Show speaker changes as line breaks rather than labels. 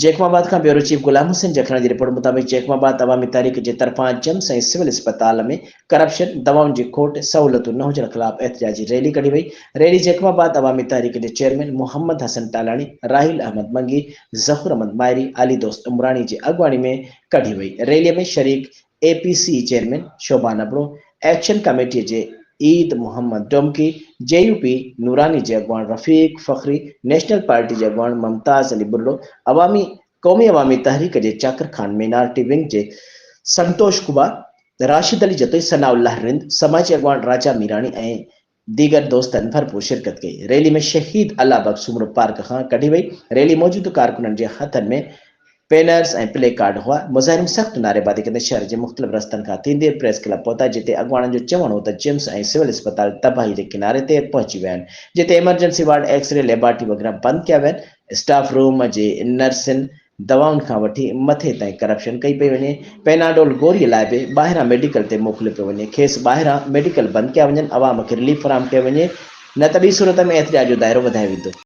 जैकमाबाद का bureau chief Ghulam Hussain जखना की report मुताबिक जैकमाबाद अवामी तहरीक जे तरफा जम्स ऐं सिविल अस्पताल में करप्शन दवाउन की खोट सहूलतूं न हुजण खिलाफ एहतजाजी रैली कढी वई। रैली जैकमाबाद अवामी तहरीक के चेयरमैन मोहम्मद हसन टालानी, राहिल अहमद मंगी, जहूर अहमद मायरी, अली दोस्त उमरानी की अगवानी में कढी वई। रैली में शरीक एपीसी चेयरमैन शोभा नबड़ो, एक्शन कमेटी के ईद मोहम्मद डोमकी, जेयूपी नूरानी जे अगवान रफीक फखरी, नेशनल पार्टी जे अगवान मुमताज अली बुल्लो, कौमी अवामी तहरीक जे चाकर खान मिनारिटी विंग जे संतोष कुमार, राशिद अली जतोई, सनाउल्लाह रिंद, समाजी अगवान राजा मीरानी ऐं दीगर दोस्तन भरपूर शिरकत कई। रैली में शहीद अल्लाह बख्श उम्र पार्क खां कढी वई। रैली मौजूद कारकुनन जे हथन में बैनर्स ऐं प्ले कार्ड हुआ। मुज़ाहिरीन सख्त नारेबाजी कंदे शहर के मुख़्तलिफ़ रस्तन खां थींदे प्रेस क्लब पहुता, जिते अगवाणनि जो चवणु हो त जिम्स ऐं सिविल अस्पताल तबाही के किनारे ते पहुची विया आहिनि, जिते इमरजेंसी वार्ड, एक्सरे, लेबॉरेटरी वग़ैरह बंद किया विया आहिनि। स्टाफ रूम जे नर्सिन दवाउन खां वठी मथे ताईं करप्शन कई पई वञे। पेनाडोल गोरीअ लाइ बि ॿाहिरां मेडिकल ते मोकिलियो पियो वञे। खेसि ॿाहिरां मेडिकल बंदि कया वञनि, अवाम खे रिलीफ फराहम कयो वञे, न त ॿी सूरत में एहतिजाज जो दायरो वधायो वेंदो।